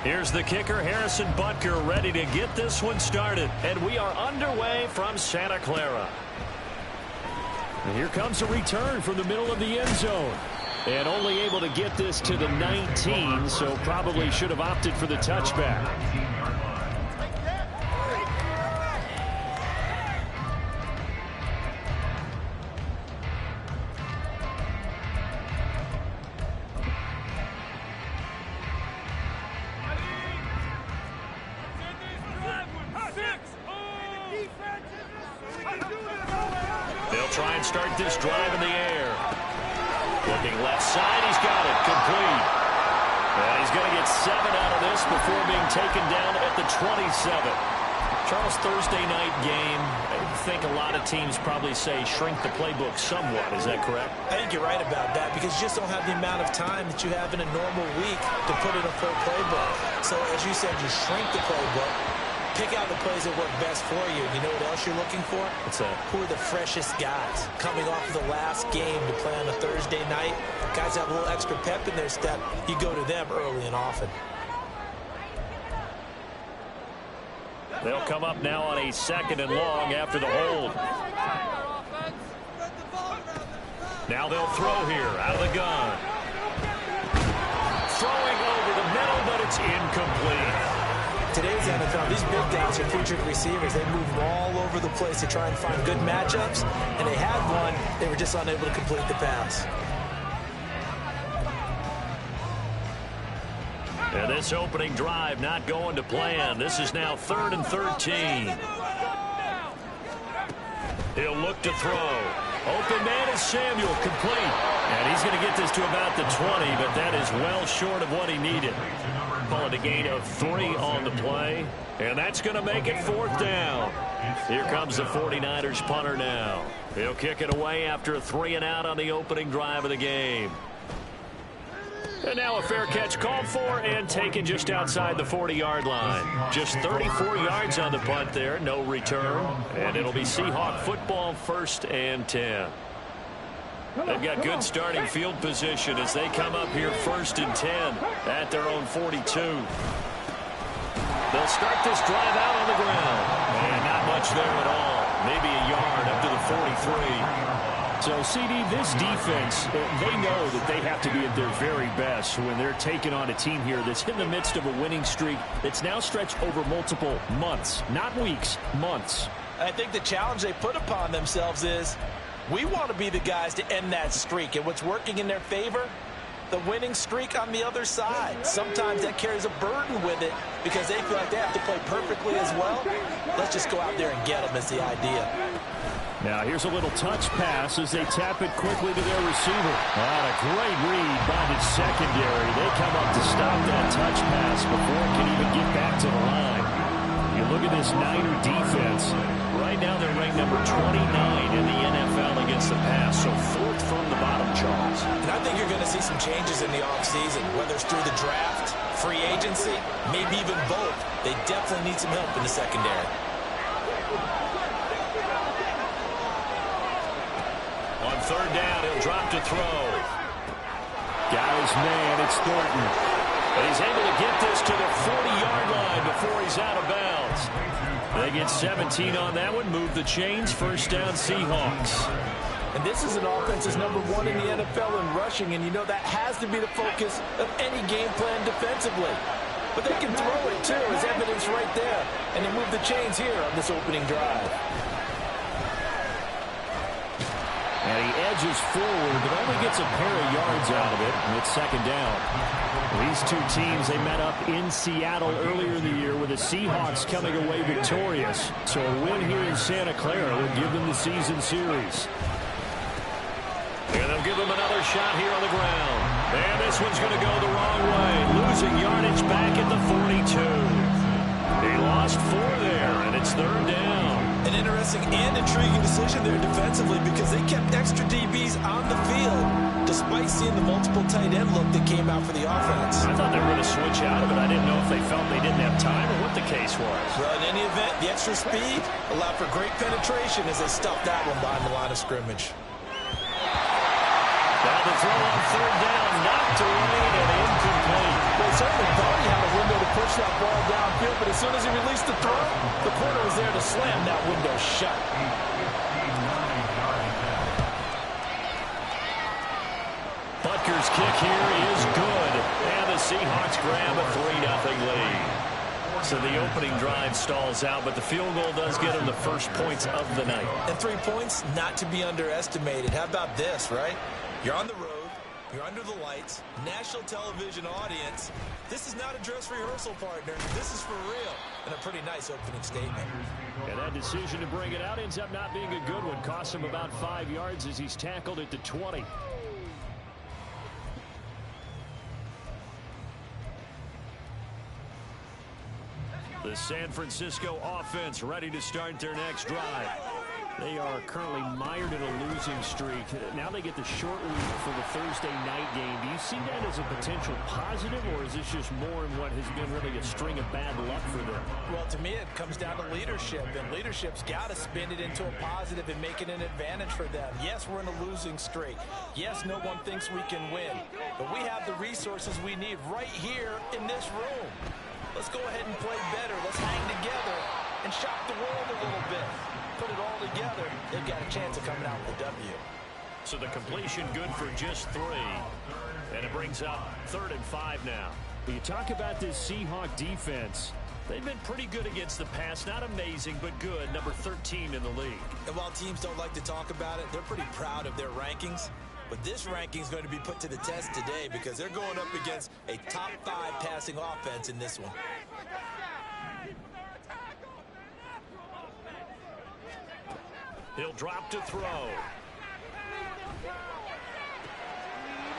Here's the kicker, Harrison Butker, ready to get this one started. And we are underway from Santa Clara. And here comes a return from the middle of the end zone. And only able to get this to the 19, so probably should have opted for the touchback. They'll try and start this drive in the air. Looking left side, he's got it, complete. And he's going to get 7 out of this before being taken down at the 27. Charles, Thursday night game, I think a lot of teams probably say shrink the playbook somewhat. Is that correct? I think you're right about that because you just don't have the amount of time that you have in a normal week to put in a full playbook. So as you said, you shrink the playbook. Pick out the plays that work best for you. You know what else you're looking for? What's that? Who are the freshest guys coming off of the last game to play on a Thursday night? Guys have a little extra pep in their step. You go to them early and often. They'll come up now on a 2nd and long after the hold. Now they'll throw here out of the gun. Throwing over the middle, but it's incomplete. Today's NFL, these big guys are featured receivers. They move all over the place to try and find good matchups, and they had one. They were just unable to complete the pass. And this opening drive not going to plan. This is now 3rd and 13. He'll look to throw. Open man is Samuel, complete. And he's going to get this to about the 20, but that is well short of what he needed. Call it a gain of 3 on the play. And that's going to make it 4th down. Here comes the 49ers punter now. He'll kick it away after a 3 and out on the opening drive of the game. And now a fair catch called for and taken just outside the 40-yard line. Just 34 yards on the punt there, no return. And it'll be Seahawk football, 1st and 10. They've got good starting field position as they come up here 1st and 10 at their own 42. They'll start this drive out on the ground. And not much there at all. Maybe a yard up to the 43. So, CD, this defense, they know that they have to be at their very best when they're taking on a team here that's in the midst of a winning streak that's now stretched over multiple months, not weeks, months. I think the challenge they put upon themselves is we want to be the guys to end that streak. And what's working in their favor? The winning streak on the other side. Sometimes that carries a burden with it because they feel like they have to play perfectly as well. Let's just go out there and get them is the idea. Now here's a little touch pass as they tap it quickly to their receiver. A great read by the secondary. They come up to stop that touch pass before it can even get back to the line. You look at this Niner defense. Right now they're ranked number 29 in the NFL against the pass, so 4th from the bottom, Charles. And I think you're going to see some changes in the offseason, whether it's through the draft, free agency, maybe even both. They definitely need some help in the secondary. On 3rd down, he'll drop to throw. Got his man, it's Thornton. And he's able to get this to the 40-yard line before he's out of bounds. They get 17 on that one, move the chains, 1st down Seahawks. And this is an offense that's number 1 in the NFL in rushing, and you know that has to be the focus of any game plan defensively. But they can throw it, too, as evidence right there. And they move the chains here on this opening drive. And he edges forward, but only gets a pair of yards out of it, and it's 2nd down. These two teams, they met up in Seattle earlier in the year with the Seahawks coming away victorious. So a win here in Santa Clara would give them the season series. And they'll give them another shot here on the ground. And this one's going to go the wrong way. Losing yardage back at the 42. They lost 4 there, and it's 3rd down. An interesting and intriguing decision there defensively because they kept extra DBs on the field despite seeing the multiple tight end look that came out for the offense. I thought they were going to switch out of it. I didn't know if they felt they didn't have time or what the case was. Well, in any event, the extra speed allowed for great penetration as they stuffed that one behind the line of scrimmage. Now the throw on 3rd down, knocked away and incomplete. Well, certainly thought he had a window to push that ball downfield, but as soon as he released the throw, the corner was there to slam that window shut. Butker's kick here is good, and the Seahawks grab a 3-0 lead. So the opening drive stalls out, but the field goal does get them the first points of the night. And 3 points, not to be underestimated. How about this, right? You're on the road, you're under the lights, national television audience. This is not a dress rehearsal, partner. This is for real, and a pretty nice opening statement. And that decision to bring it out ends up not being a good one. Costs him about 5 yards as he's tackled at the 20. The San Francisco offense ready to start their next drive. They are currently mired in a losing streak. Now they get the short week for the Thursday night game. Do you see that as a potential positive, or is this just more in what has been really a string of bad luck for them? Well, to me, it comes down to leadership, and leadership's got to spin it into a positive and make it an advantage for them. Yes, we're in a losing streak. Yes, no one thinks we can win, but we have the resources we need right here in this room. Let's go ahead and play better. Let's hang together and shock the world a little bit. Put it all together, they've got a chance of coming out with a W. So the completion good for just 3. And it brings up 3rd and 5 now. You talk about this Seahawk defense. They've been pretty good against the pass. Not amazing, but good. Number 13 in the league. And while teams don't like to talk about it, they're pretty proud of their rankings. But this ranking is going to be put to the test today because they're going up against a top 5 passing offense in this one. He'll drop to throw.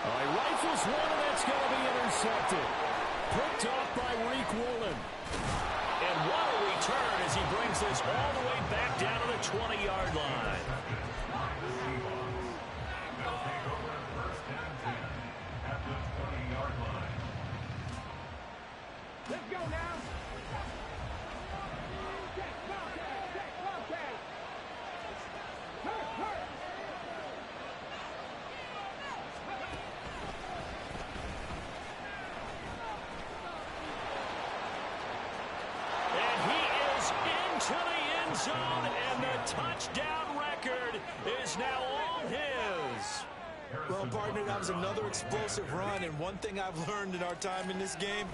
He rifles one, and that's going to be intercepted. Picked off by Reek Woolen. And what a return as he brings this all the way back down to the 20-yard line. Let's go now. And he is into the end zone, and the touchdown record is now all his. Well, partner, that was another explosive run, and one thing I've learned in our time in this game,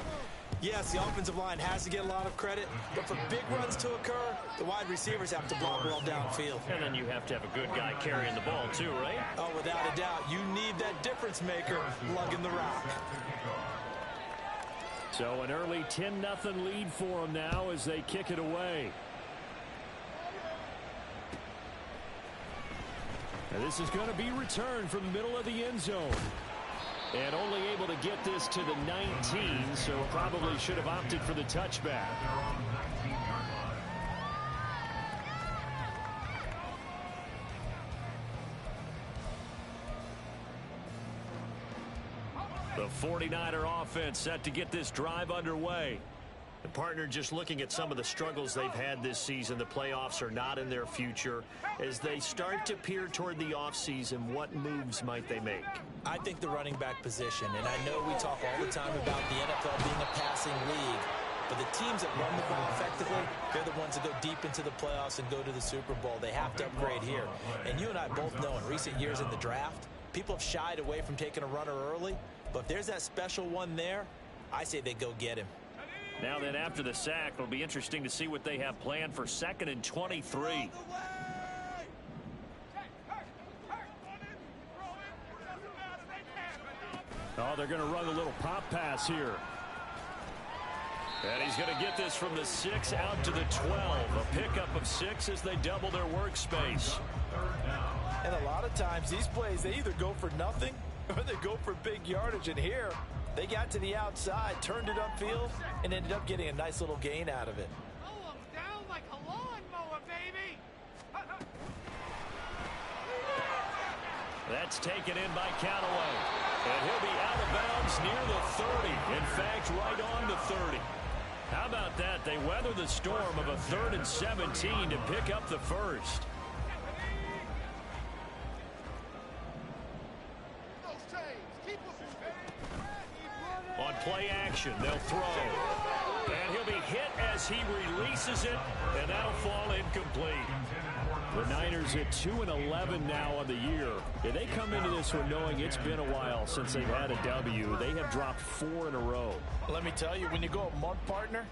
yes, the offensive line has to get a lot of credit, but for big runs to occur, the wide receivers have to block well downfield. And then you have to have a good guy carrying the ball too, right? Oh, without a doubt, you need that difference maker lugging the rock. So an early 10-0 lead for them now as they kick it away. And this is going to be returned from the middle of the end zone. And only able to get this to the 19, so probably should have opted for the touchback. The 49er offense set to get this drive underway. The partner just looking at some of the struggles they've had this season. The playoffs are not in their future. As they start to peer toward the offseason, what moves might they make? I think the running back position, and I know we talk all the time about the NFL being a passing league, but the teams that run the ball effectively, they're the ones that go deep into the playoffs and go to the Super Bowl. They have to upgrade here. And you and I both know in recent years in the draft, people have shied away from taking a runner early, but if there's that special one there, I say they go get him. Now then, after the sack, it'll be interesting to see what they have planned for 2nd and 23. Oh, they're going to run a little pop pass here. And he's going to get this from the 6 out to the 12. A pickup of 6 as they double their workspace. And a lot of times, these plays, they either go for nothing or they go for big yardage. And here, they got to the outside, turned it upfield, and ended up getting a nice little gain out of it. Mow 'em down like a lawnmower, baby. That's taken in by Callaway. And he'll be out of bounds near the 30. In fact, right on the 30. How about that? They weather the storm of a 3rd and 17 to pick up the first. On play action, they'll throw. And he'll be hit as he releases it, and that'll fall incomplete. The Niners at 2-11 now on the year. And they come into this one knowing it's been a while since they've had a W. They have dropped 4 in a row. Let me tell you, when you go a month, partner,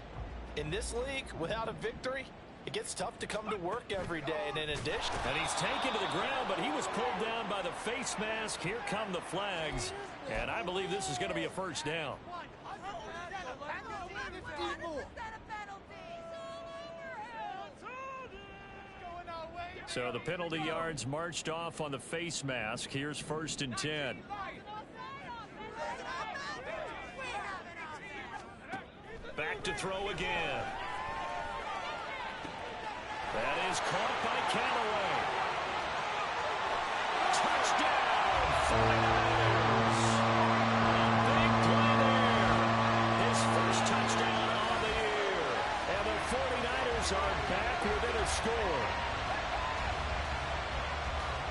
in this league, without a victory, it gets tough to come to work every day. And in addition, and he's taken to the ground, but he was pulled down by the face mask. Here come the flags. And I believe this is going to be a first down. So the penalty yards marched off on the face mask. Here's 1st and 10. Back to throw again. That is caught by Callaway. Touchdown! 49ers. A big play there. His first touchdown on the year. And the 49ers are back within a score.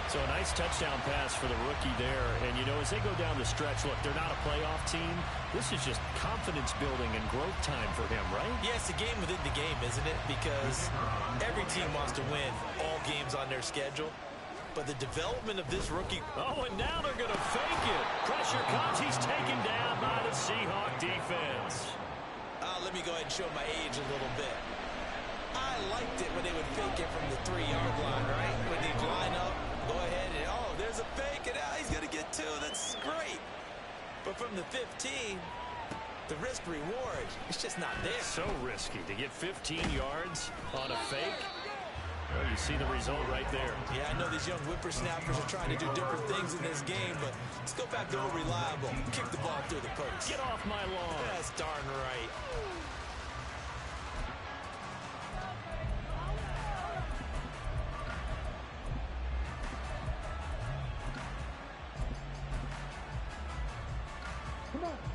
So a nice touchdown pass for the rookie there. And, you know, as they go down the stretch, look, they're not a playoff team. This is just confidence building and growth time for him, right? Yeah, it's a game within the game, isn't it? Because every team wants to win all games on their schedule. But the development of this rookie... Oh, and now they're going to fake it. Pressure comes. He's taken down by the Seahawk defense. Let me go ahead and show my age a little bit. I liked it when they would fake it from the 3-yard line, right? When they line up, go ahead and, oh, there's a fake, and he's going to get 2. That's great. But from the 15, the risk-reward, it's just not there. So risky to get 15 yards on a fake. Well, you see the result right there. Yeah, I know these young whippersnappers are trying to do different things in this game, but let's go back to old reliable. Kick the ball through the post. Get off my lawn. That's darn right.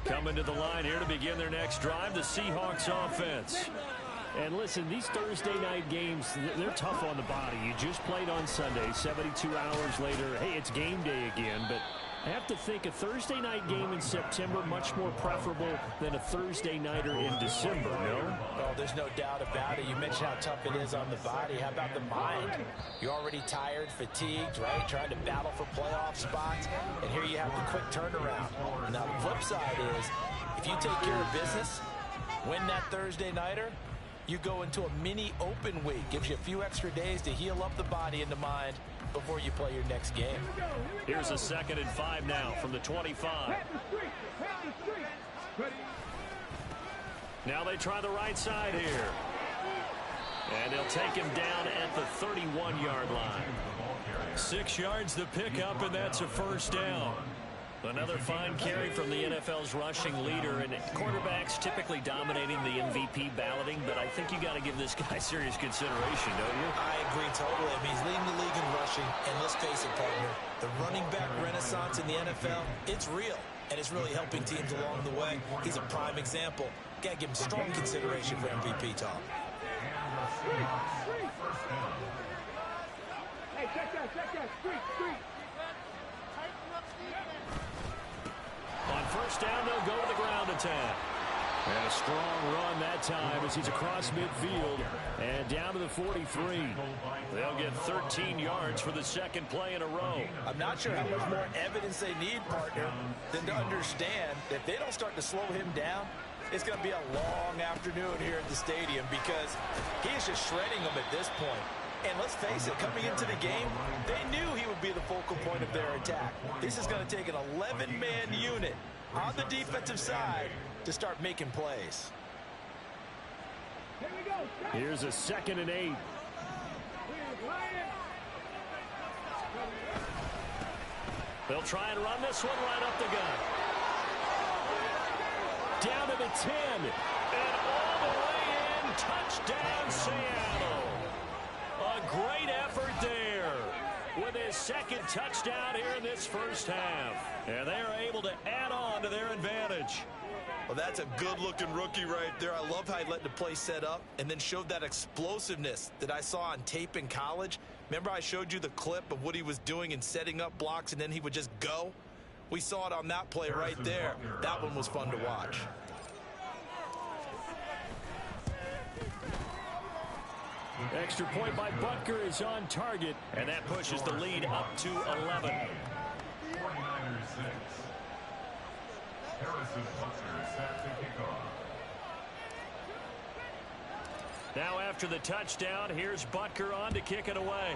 Coming to the line here to begin their next drive, the Seahawks offense. And listen, these Thursday night games, they're tough on the body. You just played on Sunday, 72 hours later. Hey, it's game day again, but I have to think a Thursday night game in September much more preferable than a Thursday nighter in December, no? Oh, there's no doubt about it. You mentioned how tough it is on the body. How about the mind? You're already tired, fatigued, right? Trying to battle for playoff spots. And here you have the quick turnaround. Now, the flip side is, if you take care of business, win that Thursday nighter, you go into a mini open week. Gives you a few extra days to heal up the body and the mind before you play your next game. Here's a 2nd and 5 now from the 25. Now they try the right side here. And they'll take him down at the 31-yard line. 6 yards to pick up, and that's a first down. Another fine carry from the NFL's rushing leader, and quarterbacks typically dominating the MVP balloting, but I think you got to give this guy serious consideration, don't you? I agree totally. I mean, he's leading the league in rushing, and let's face it, partner, the running back renaissance in the NFL, it's real, and it's really helping teams along the way. He's a prime example. Got to give him strong consideration for MVP talk. Hey, check that, street. On first down, they'll go to the ground attack. And a strong run that time as he's across midfield and down to the 43. They'll get 13 yards for the 2nd play in a row. I'm not sure how much more evidence they need, partner, than to understand that if they don't start to slow him down, it's going to be a long afternoon here at the stadium because he is just shredding them at this point. And let's face it, coming into the game, they knew he would be the focal point of their attack. This is going to take an 11-man unit on the defensive side to start making plays. Here's a 2nd and 8. They'll try and run this one right up the gut. Down to the 10. And all the way in. Touchdown, Seattle. A great effort there with his 2nd touchdown here in this first half. And they are able to add on to their advantage. Well, that's a good-looking rookie right there. I love how he let the play set up and then showed that explosiveness that I saw on tape in college. Remember I showed you the clip of what he was doing and setting up blocks, and then he would just go? We saw it on that play right there. That one was fun to watch. extra point by Butker is on target, and that pushes the lead up to 11. 49ers 6. Harrison Butker set to kick off. Now after the touchdown, here's Butker on to kick it away.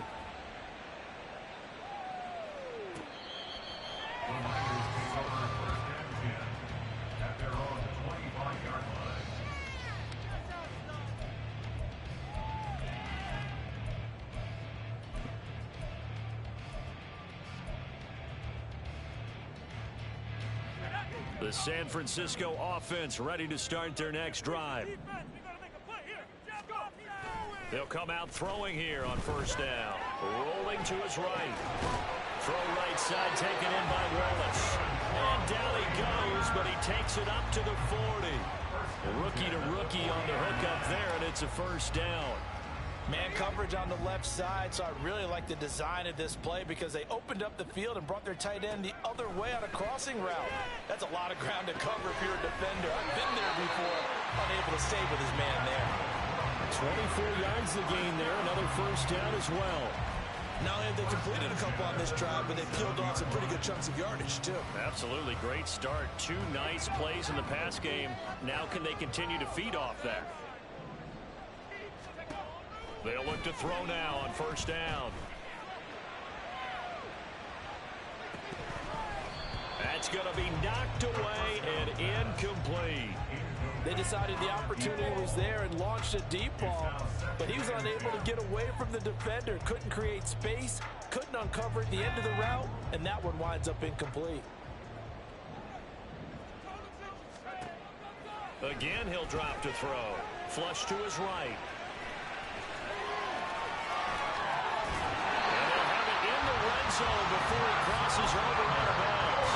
The Niners take over 1st and 10 at their own 25-yard line. The San Francisco offense ready to start their next drive. They'll come out throwing here on 1st down. Rolling to his right. Throw right side taken in by Wallace. And down he goes, but he takes it up to the 40. Rookie to rookie on the hook up there, and it's a 1st down. Man coverage on the left side, so I really like the design of this play because they opened up the field and brought their tight end the other way on a crossing route. That's a lot of ground to cover if you're a defender. I've been there before, unable to stay with his man there. 24 yards to gain there, another 1st down as well. Not only have they completed a couple on this drive, but they peeled off some pretty good chunks of yardage, too. Absolutely great start. 2 nice plays in the pass game. Now can they continue to feed off that? They'll look to throw now on 1st down. That's going to be knocked away and incomplete. They decided the opportunity was there and launched a deep ball, but he was unable to get away from the defender. Couldn't create space, couldn't uncover at the end of the route, and that one winds up incomplete. Again, he'll drop to throw. Flush to his right. And they'll have it in the red zone before he crosses over out of bounds.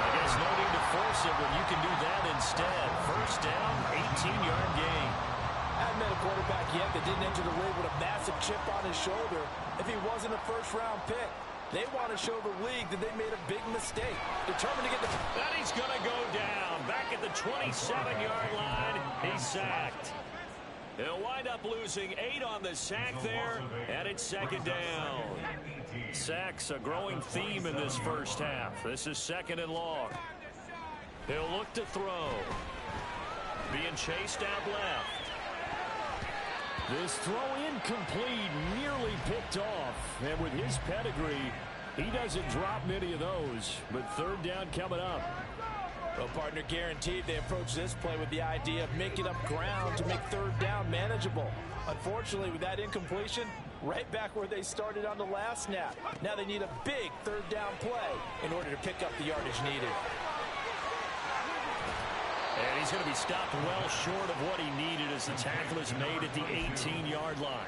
I guess no need to force it when you can do that instead. 1st down, 18-yard gain. I haven't met a quarterback yet that didn't enter the league with a massive chip on his shoulder if he wasn't a 1st-round pick. They want to show the league that they made a big mistake. Determined to get the... And he's going to go down. Back at the 27-yard line, he's sacked. He'll wind up losing 8 on the sack there, and it's 2nd down. Sacks a growing theme in this 1st half. This is 2nd and long. He'll look to throw. Being chased out left. This throw incomplete, nearly picked off. And with his pedigree, he doesn't drop many of those. But 3rd down coming up. Well, partner, guaranteed they approach this play with the idea of making up ground to make 3rd down manageable. Unfortunately, with that incompletion, right back where they started on the last snap. Now they need a big 3rd down play in order to pick up the yardage needed. And he's going to be stopped well short of what he needed as the tackle is made at the 18-yard line.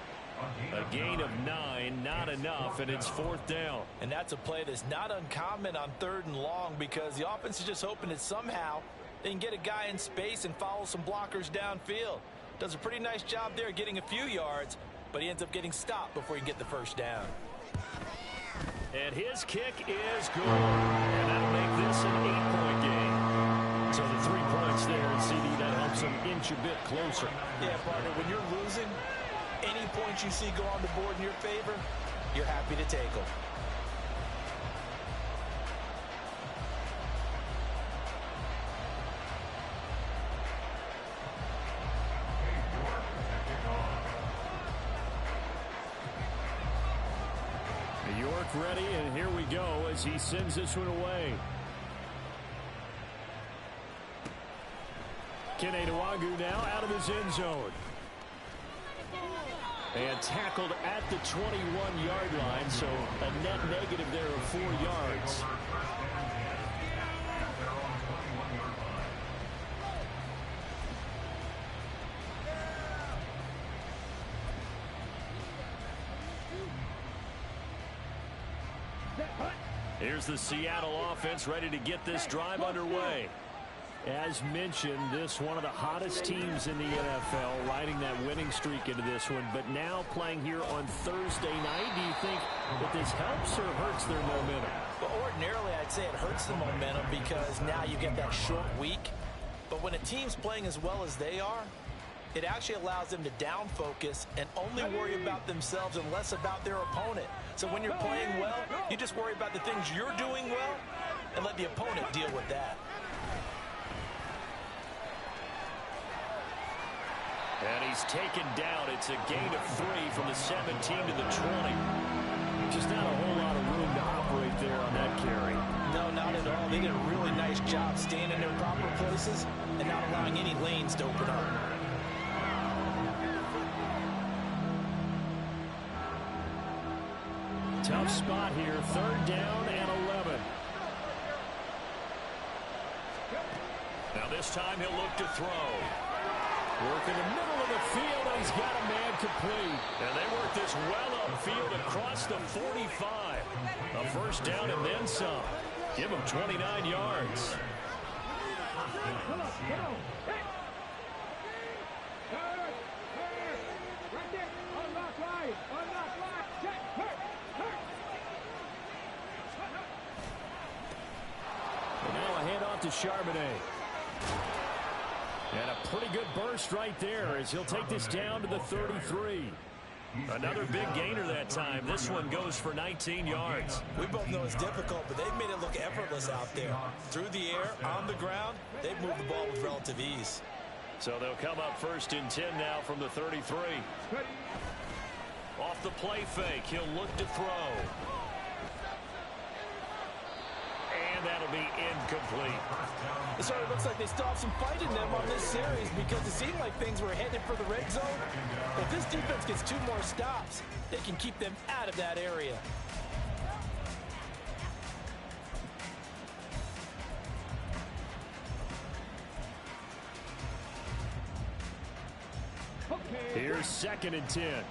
A gain of 9, not enough, and it's 4th down. And that's a play that's not uncommon on 3rd and long because the offense is just hoping that somehow they can get a guy in space and follow some blockers downfield. Does a pretty nice job there getting a few yards, but he ends up getting stopped before he can get the 1st down. And his kick is good. And that'll make this an 8-point game. So the 3 points there, and CD, that helps him inch a bit closer. Yeah, partner, when you're losing, any points you see go on the board in your favor, you're happy to take them. York ready, and here we go as he sends this one away. Kene Nwangwu now out of his end zone. And tackled at the 21-yard line, so a net negative there of 4 yards. Here's the Seattle offense ready to get this drive underway. As mentioned, this one of the hottest teams in the NFL, riding that winning streak into this one, but now playing here on Thursday night. Do you think that this helps or hurts their momentum? Well, ordinarily, I'd say it hurts the momentum because now you get that short week. But when a team's playing as well as they are, It actually allows them to down focus and only worry about themselves and less about their opponent. So when you're playing well, you just worry about the things you're doing well and let the opponent deal with that. And he's taken down. It's a gain of 3 from the 17 to the 20. Just not a whole lot of room to operate there on that carry. No, not at all. They did a really nice job staying in their proper places and not allowing any lanes to open up. Tough spot here. 3rd down and 11. Now this time he'll look to throw. Work in the middle of the field, and he's got a man complete. And they work this well upfield across the 45. A 1st down and then some. Give him 29 yards. Come on. Hey! Right there. Unlock line. Check. Hurt. And now a handoff to Charbonnet. And a pretty good burst right there as he'll take this down to the 33. Another big gainer that time. This one goes for 19 yards. We both know it's difficult, but they've made it look effortless out there. Through the air, on the ground, they've moved the ball with relative ease. So they'll come up 1st and 10 now from the 33. Off the play fake, he'll look to throw. And that'll be incomplete. It certainly looks like they still have some fight in them on this series because it seemed like things were headed for the red zone. If this defense gets 2 more stops, they can keep them out of that area. Here's 2nd and 10.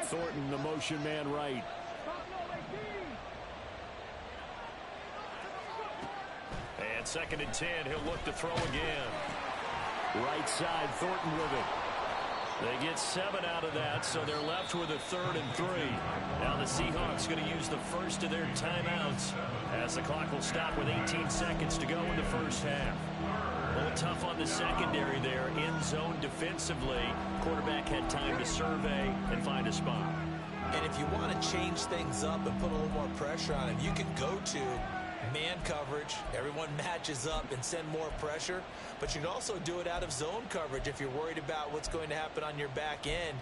Thornton, the motion man right. And 2nd and 10, he'll look to throw again. Right side, Thornton with it. They get 7 out of that, so they're left with a 3rd and 3. Now the Seahawks going to use the first of their timeouts as the clock will stop with 18 seconds to go in the 1st half. A little tough on the secondary there, in zone defensively. Quarterback had time to survey and find a spot. And if you want to change things up and put a little more pressure on him, you can go to man coverage. Everyone matches up and send more pressure. But you can also do it out of zone coverage if you're worried about what's going to happen on your back end.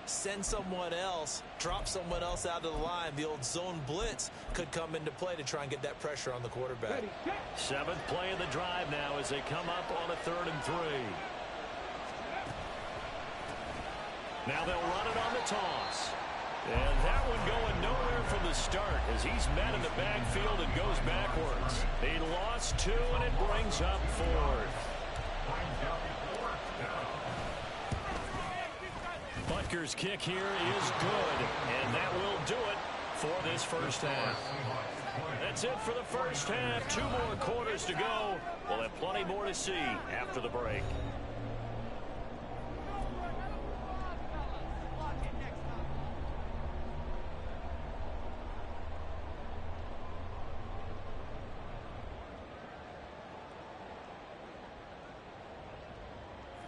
Send someone else, drop someone else out of the line. The old zone blitz could come into play to try and get that pressure on the quarterback. 7th play of the drive now as they come up on a 3rd and 3. Now they'll run it on the toss. And that one going nowhere from the start as he's met in the backfield and goes backwards. He lost 2 and it brings up 4th. Butker's kick here is good, and that will do it for this 1st half. That's it for the 1st half. 2 more quarters to go. We'll have plenty more to see after the break.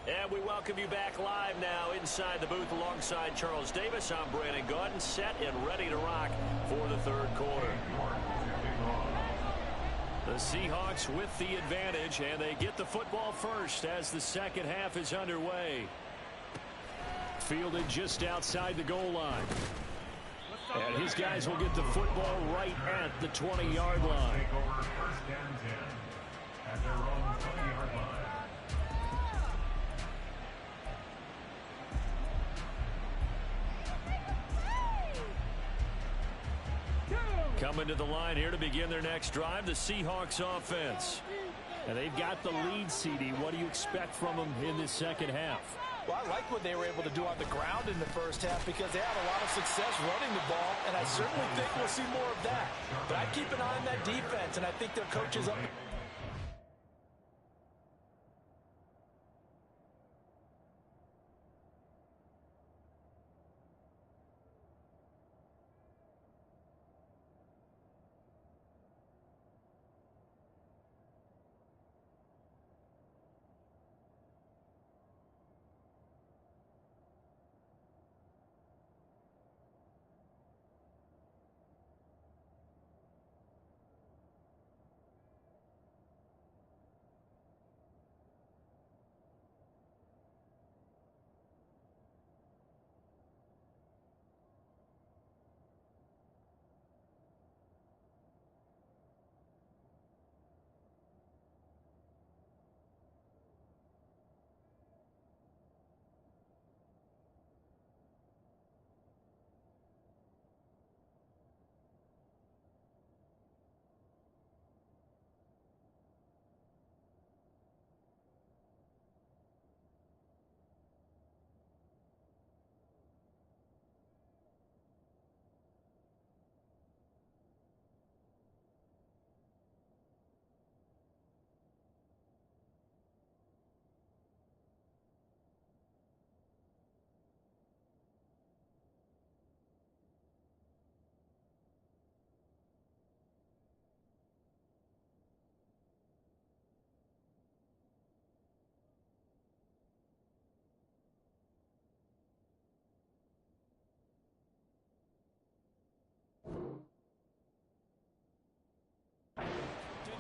And we welcome you back live now inside the booth alongside Charles Davis. I'm Brandon Gaudin, set and ready to rock for the 3rd quarter. The Seahawks with the advantage, and they get the football first as the 2nd half is underway. Fielded just outside the goal line. And his guys will get the football right at the 20-yard line. Take over 1st and 10 at their own 20-yard line. Coming to the line here to begin their next drive, the Seahawks offense. And they've got the lead, CD. What do you expect from them in this 2nd half? Well, I like what they were able to do on the ground in the 1st half because they had a lot of success running the ball, and I certainly think we'll see more of that. But I'd keep an eye on that defense, and I think their coaches up.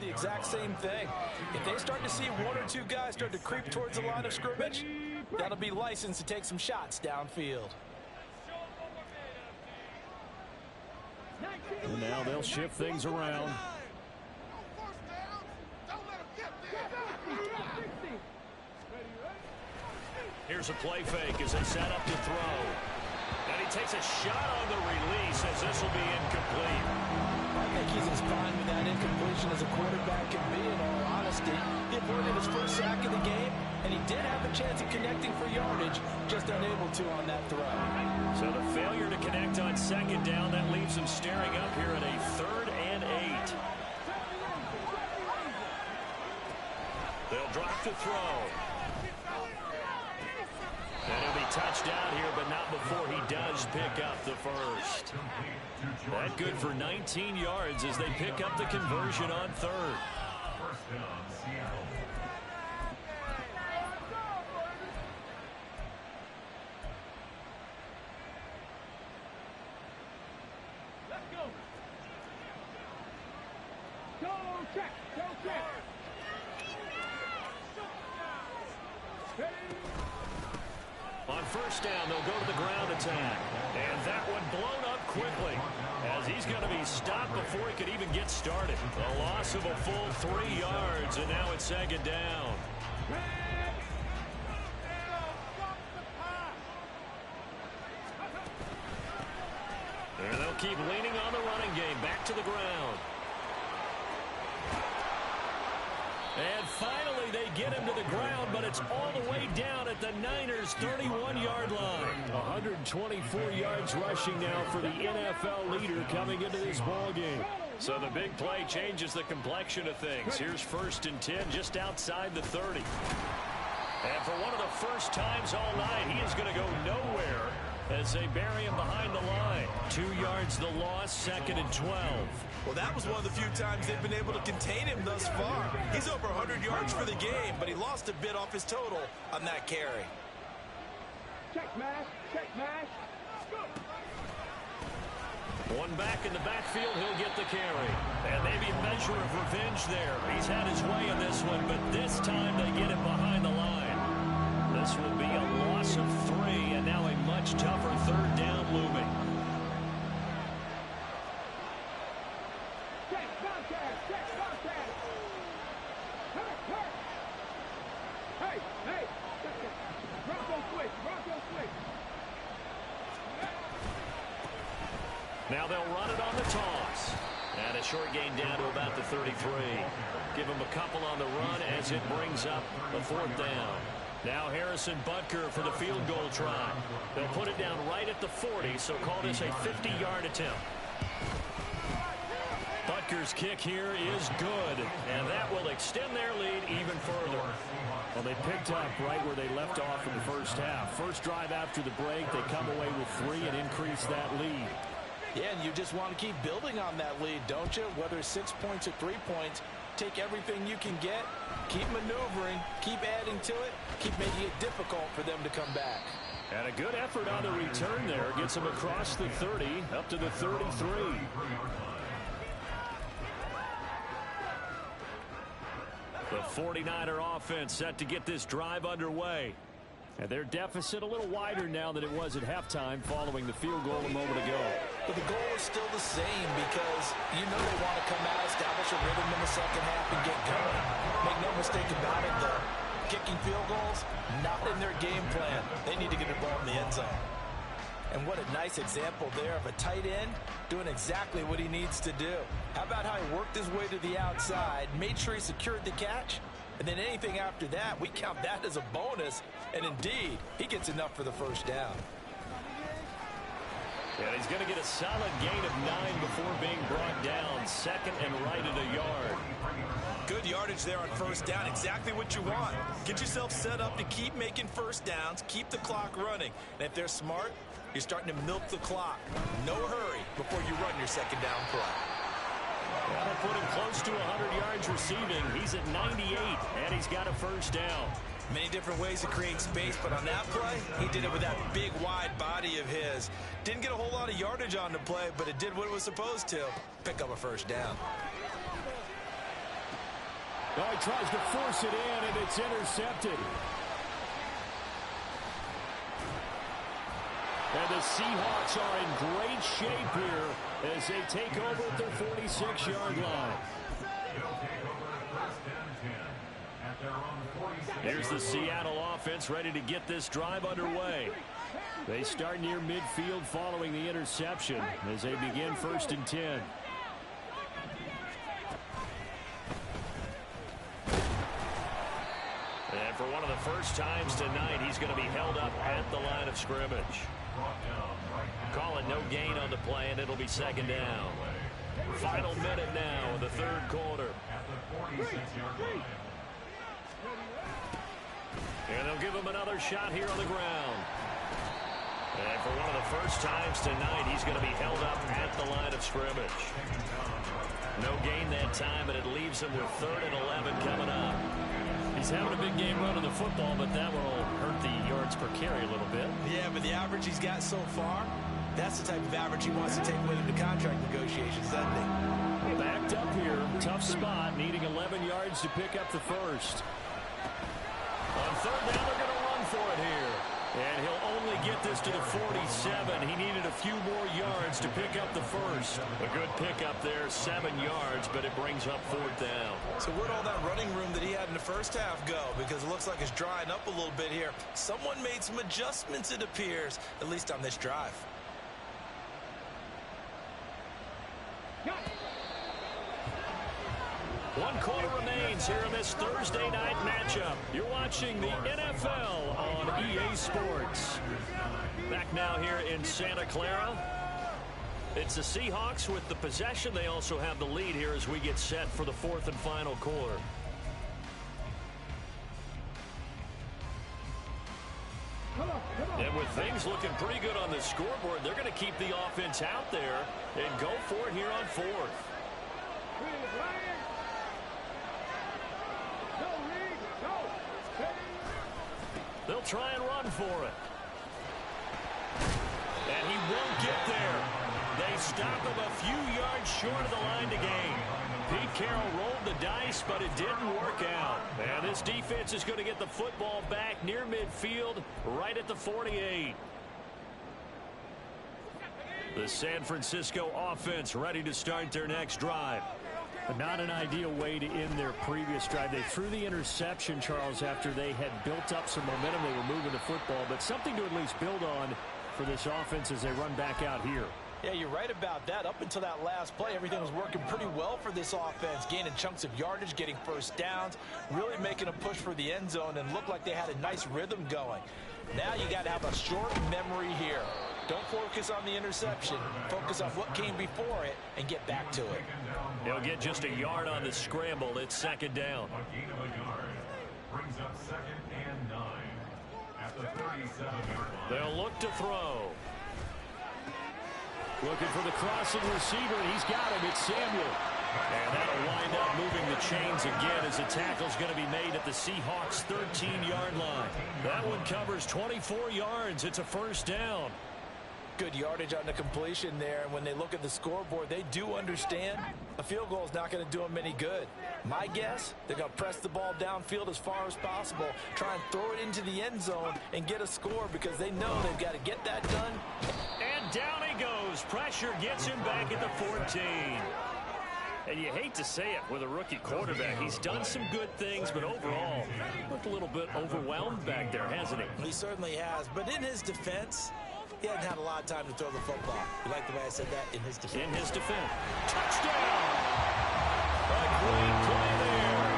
the exact same thing. If they start to see one or two guys start to creep towards the line of scrimmage, that'll be license to take some shots downfield. And now they'll shift things around. Here's a play fake as they set up to throw. And he takes a shot on the release as this will be incomplete. I think he's as fine with that incompletion as a quarterback can be, in all honesty. He avoided his first sack of the game, and he did have a chance of connecting for yardage, just unable to on that throw. So the failure to connect on second down, that leaves him staring up here at a 3rd and 8. They'll drop to throw. And he'll be touched down here, but not before he does pick up the first. That good for 19 yards as they pick up the conversion on 3rd. First down, Seattle. Let's go. Go check. Go check. On first down, they'll go to the ground attack. And that one blown up quickly as he's going to be stopped before he could even get started. A loss of a full 3 yards, and now it's 2nd down. And they'll keep leaning on the running game. Back to the ground. And finally, they get him to the ground, but it's all the way down at the Niners' 31-yard line. 124 yards rushing now for the NFL leader coming into this ballgame. So the big play changes the complexion of things. Here's 1st and 10 just outside the 30. And for one of the first times all night, he is going to go nowhere as they bury him behind the line. 2 yards the loss, 2nd and 12. Well, that was one of the few times they've been able to contain him thus far. He's over 100 yards for the game, but he lost a bit off his total on that carry. Check mash. Check mash. One back in the backfield, he'll get the carry. And maybe a measure of revenge there. He's had his way in this one, but this time they get him behind the line. This will be a loss of 3, and now a much tougher 3rd down looming. Check contact. Check contact. Hey. Hey. Bronco switch. Bronco switch. Now they'll run it on the toss. And a short gain down to about the 33. Give him a couple on the run as it brings up the 4th down. Now Harrison Butker for the field goal try. They'll put it down right at the 40, so call this a 50-yard attempt. Butker's kick here is good, and that will extend their lead even further. Well, they picked up right where they left off in the first half. First drive after the break, they come away with 3 and increase that lead. Yeah, and you just want to keep building on that lead, don't you? Whether it's 6 points or 3 points, take everything you can get, keep maneuvering, keep adding to it, keep making it difficult for them to come back. And a good effort on the return there. Gets them across the 30, up to the 33. The 49er offense set to get this drive underway. And their deficit a little wider now than it was at halftime following the field goal a moment ago. But the goal is still the same because you know they want to come out, establish a rhythm in the second half, and get going. Make no mistake about it, though. Kicking field goals, not in their game plan. They need to get the ball in the end zone. And what a nice example there of a tight end doing exactly what he needs to do. How about how he worked his way to the outside, made sure he secured the catch, and then anything after that, we count that as a bonus. And indeed, he gets enough for the first down. And he's going to get a solid gain of 9 before being brought down. 2nd and right at a yard. Good yardage there on first down. Exactly what you want. Get yourself set up to keep making first downs. Keep the clock running. And if they're smart, you're starting to milk the clock. No hurry before you run your second down play. That'll put him close to 100 yards receiving. He's at 98, and he's got a first down. Many different ways to create space, but on that play, he did it with that big, wide body of his. Didn't get a whole lot of yardage on the play, but it did what it was supposed to. Pick up a first down. Oh, he tries to force it in, and it's intercepted. And the Seahawks are in great shape here as they take over at their 46-yard line. Here's the Seattle offense ready to get this drive underway. They start near midfield following the interception as they begin 1st and 10. And for one of the first times tonight, he's going to be held up at the line of scrimmage. Call it no gain on the play, and it'll be 2nd down. Final minute now in the 3rd quarter. And they'll give him another shot here on the ground. And for one of the first times tonight, he's going to be held up at the line of scrimmage. No gain that time, but it leaves him with 3rd and 11 coming up. He's having a big game running the football, but that will hurt the yards per carry a little bit. Yeah, but the average he's got so far, that's the type of average he wants to take with him to contract negotiations, doesn't he? Backed up here. Tough spot, needing 11 yards to pick up the first. On 3rd down, they're going to run for it here. And he'll only get this to the 47. He needed a few more yards to pick up the first. A good pickup there, 7 yards, but it brings up 4th down. So where'd all that running room that he had in the first half go? Because it looks like it's drying up a little bit here. Someone made some adjustments, it appears, at least on this drive. One quarter remains here in this Thursday night matchup. You're watching the NFL on EA Sports. Back now here in Santa Clara. It's the Seahawks with the possession. They also have the lead here as we get set for the 4th and final quarter. And with things looking pretty good on the scoreboard, they're going to keep the offense out there and go for it here on 4th. They'll try and run for it. And he won't get there. They stop him a few yards short of the line to gain. Pete Carroll rolled the dice, but it didn't work out. And this defense is going to get the football back near midfield, right at the 48. The San Francisco offense ready to start their next drive. But not an ideal way to end their previous drive. They threw the interception, Charles, after they had built up some momentum. They were moving the football, but something to at least build on for this offense as they run back out here. Yeah, you're right about that. Up until that last play, everything was working pretty well for this offense, gaining chunks of yardage, getting first downs, really making a push for the end zone, and looked like they had a nice rhythm going. Now you got to have a short memory here. Don't focus on the interception. Focus on what came before it and get back to it. He'll get just a yard on the scramble. It's 2nd down. A gain of a yard brings up 2nd and 9 at the 37-yard line. They'll look to throw. Looking for the crossing receiver, and he's got him. It's Samuel. And that'll wind up moving the chains again as the tackle's going to be made at the Seahawks' 13-yard line. That one covers 24 yards. It's a 1st down. Good yardage on the completion there, and when they look at the scoreboard, they do understand a field goal is not going to do them any good. My guess, they're going to press the ball downfield as far as possible, try and throw it into the end zone and get a score because they know they've got to get that done. And down he goes. Pressure gets him back at the 14. And you hate to say it with a rookie quarterback. He's done some good things, but overall, looked a little bit overwhelmed back there, hasn't he? He certainly has, but in his defense, he hadn't had a lot of time to throw the football. You like the way I said that? In his defense. In his defense. Touchdown! A great play there.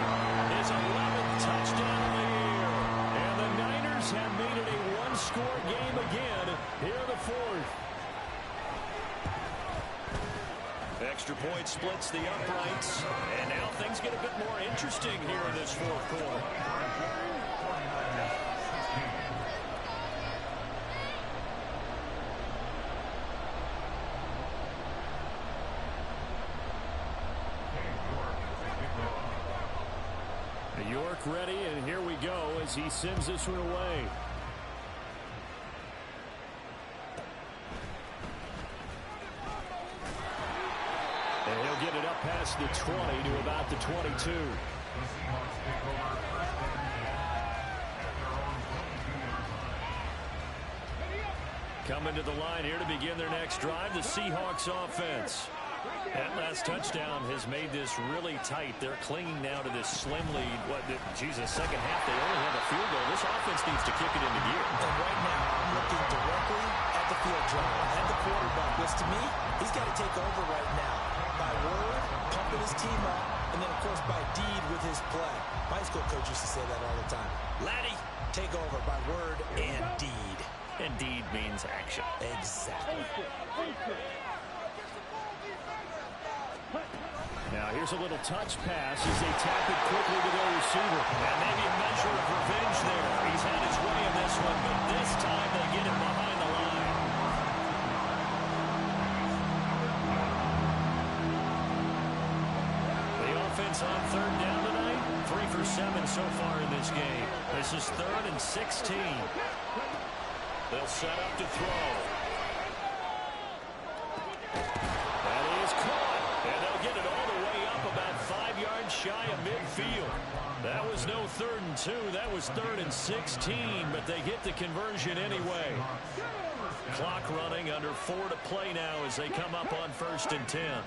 His 11th touchdown of the year. And the Niners have made it a one-score game again here in the 4th. Extra point splits the uprights. And now things get a bit more interesting here in this 4th quarter. York ready, and here we go as he sends this one away. And he'll get it up past the 20 to about the 22. The Seahawks take over first down at their own 22-yard line. Coming to the line here to begin their next drive, the Seahawks offense. That last touchdown has made this really tight. They're clinging now to this slim lead. Second half, they only have a field goal. This offense needs to kick it into gear. And right now, I'm looking directly at the field drive. At the quarterback, which to me, he's got to take over right now. By word, pumping his team up, and then, of course, by deed with his play. My high school coach used to say that all the time. Laddie, take over by word and deed. And deed means action. Exactly. Now here's a little touch pass as they tap it quickly to their receiver. And maybe a measure of revenge there. He's had his way in this one, but this time they get him behind the line. The offense on third down tonight, 3 for 7 so far in this game. This is 3rd and 16. They'll set up to throw. That is caught. And they'll get it all the way up about 5 yards shy of midfield. That was no 3rd and 2. That was 3rd and 16, but they get the conversion anyway. Clock running, under 4 to play now as they come up on 1st and 10.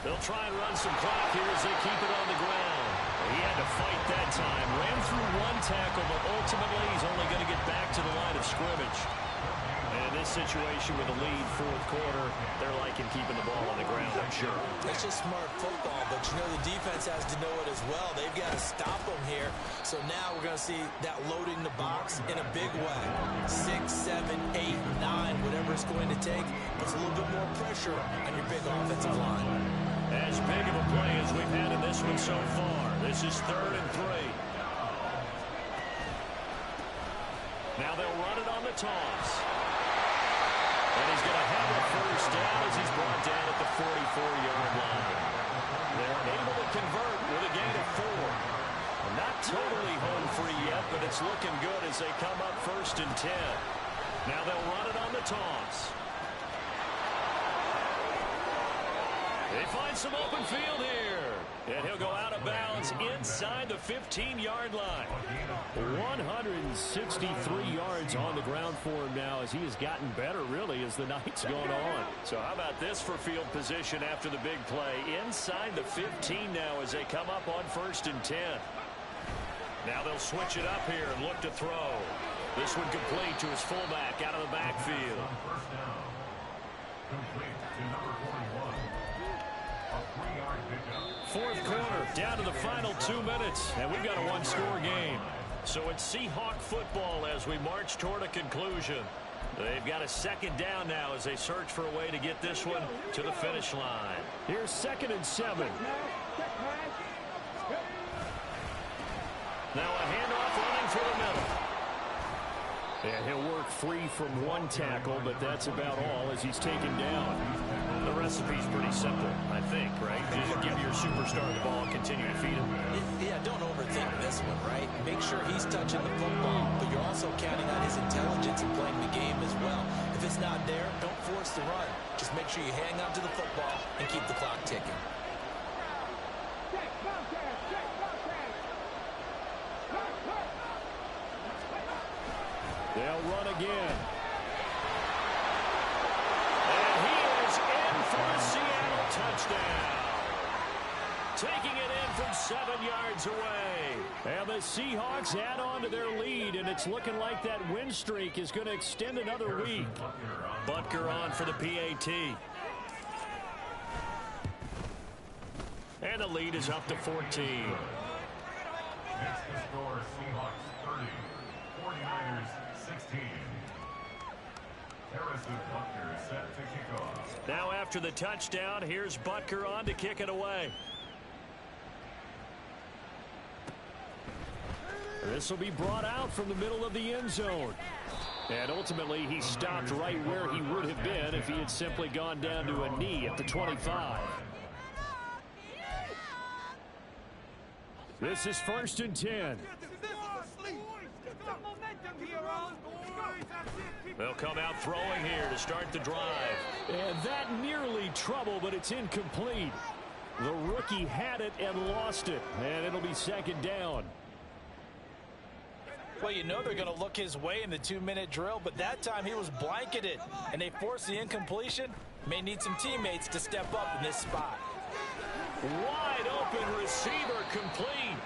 They'll try and run some clock here as they keep it on the ground. He had to fight that time. Ran through 1 tackle, but ultimately he's only going to get back to the line of scrimmage. And in this situation with a lead 4th quarter, they're liking keeping the ball on the ground, I'm sure. It's just smart football, but you know the defense has to know it as well. They've got to stop them here. So now we're going to see that loading the box in a big way. 6, 7, 8, 9, whatever it's going to take, puts a little bit more pressure on your big offensive line. As big of a play as we've had in this one so far. This is 3rd and 3. Now they'll run it on the toss. And he's going to have a first down as he's brought down at the 44-yard line. They're able to convert with a gain of 4. Not totally home free yet, but it's looking good as they come up 1st and 10. Now they'll run it on the toss. They find some open field here. And he'll go out of bounds inside the 15-yard line. 163 yards on the ground for him now as he has gotten better, really, as the night's gone on. So how about this for field position after the big play? Inside the 15 now as they come up on 1st and 10. Now they'll switch it up here and look to throw. This one complete to his fullback out of the backfield. First down. Complete to number 41. A 3-yard pickup. 4th quarter, down to the final 2 minutes, and we've got a 1-score game. So it's Seahawk football as we march toward a conclusion. They've got a 2nd down now as they search for a way to get this one to the finish line. Here's 2nd and 7. Now a handoff running for the middle. And he'll work free from 1 tackle, but that's about all as he's taken down. The recipe's pretty simple, I think, right? Just give your superstar the ball and continue to feed him. Yeah, don't overthink this one, right? Make sure he's touching the football, but you're also counting on his intelligence and playing the game as well. If it's not there, don't force the run. Just make sure you hang on to the football and keep the clock ticking. They'll run again. And he is in for a Seattle touchdown. Taking it in from 7 yards away. And the Seahawks add on to their lead, and it's looking like that win streak is going to extend another week. Butker on for the PAT. And the lead is up to 14. Next to score, Seahawks 30. 49ers 16. Harrison Butker set to kick off. Now after the touchdown, here's Butker on to kick it away. This will be brought out from the middle of the end zone. And ultimately, he stopped right where he would have been if he had simply gone down to a knee at the 25. This is 1st and 10. They'll come out throwing here to start the drive. And that nearly trouble, but it's incomplete. The rookie had it and lost it, and it'll be second down. Well, you know they're going to look his way in the 2-minute drill, but that time he was blanketed, and they forced the incompletion. May need some teammates to step up in this spot. Wide open receiver complete.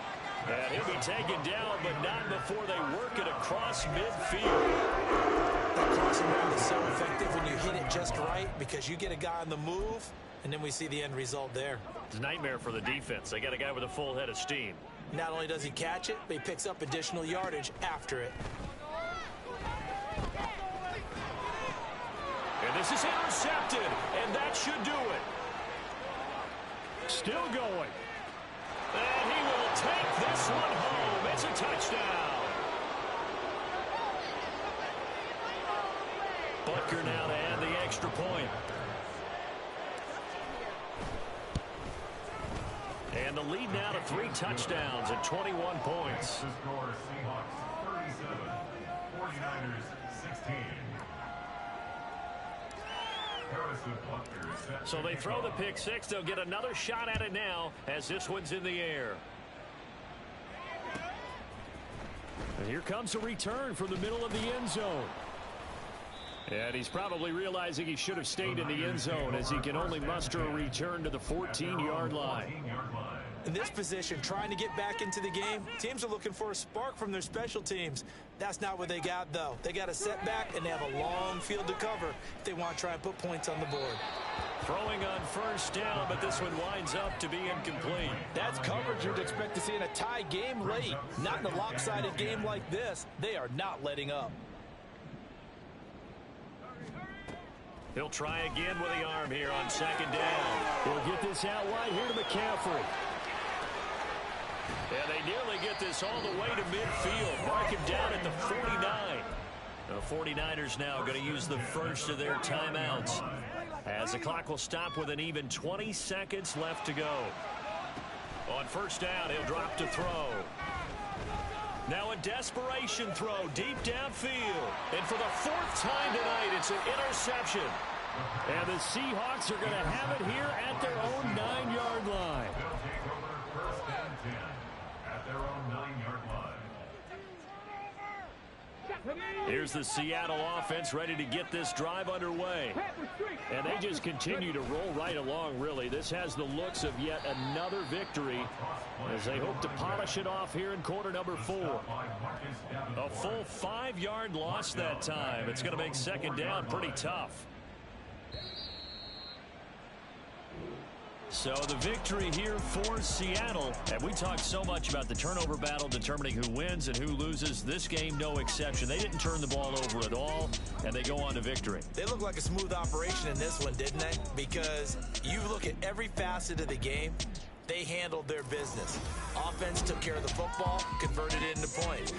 And he'll be taken down, but not before they work it across midfield. That crossing route is so effective when you hit it just right because you get a guy on the move, and then we see the end result there. It's a nightmare for the defense. They got a guy with a full head of steam. Not only does he catch it, but he picks up additional yardage after it. And this is intercepted, and that should do it. Still going. And he will take this one home. It's a touchdown. Butker now to add the extra point. And the lead now to 3 touchdowns at 21 points. The score, Seahawks 37, 49ers 16. So they throw the pick six. They'll get another shot at it now as this one's in the air. And here comes a return from the middle of the end zone. And he's probably realizing he should have stayed in the end zone as he can only muster a return to the 14-yard line. In this position, trying to get back into the game, teams are looking for a spark from their special teams. That's not what they got, though. They got a setback, and they have a long field to cover if they want to try and put points on the board. Throwing on first down, but this one winds up to be incomplete. That's coverage you'd expect to see in a tie game late. Not in a lopsided game like this. They are not letting up. He'll try again with the arm here on second down. He'll get this out wide here to McCaffrey. And they nearly get this all the way to midfield. Mark him down at the 49. The 49ers now going to use the first of their timeouts, as the clock will stop with an even 20 seconds left to go. On first down, he'll drop to throw. Now a desperation throw deep downfield. And for the 4th time tonight, it's an interception. And the Seahawks are going to have it here at their own 9-yard line. They'll take over first and 10 at their own 9-yard line. Here's the Seattle offense ready to get this drive underway. And they just continue to roll right along, really. This has the looks of yet another victory as they hope to polish it off here in quarter number 4. A full 5-yard loss that time. It's going to make second down pretty tough. So the victory here for Seattle. And we talked so much about the turnover battle determining who wins and who loses. This game, no exception. They didn't turn the ball over at all, and they go on to victory. They look like a smooth operation in this one, didn't they? Because you look at every facet of the game, they handled their business. Offense took care of the football, converted it into points.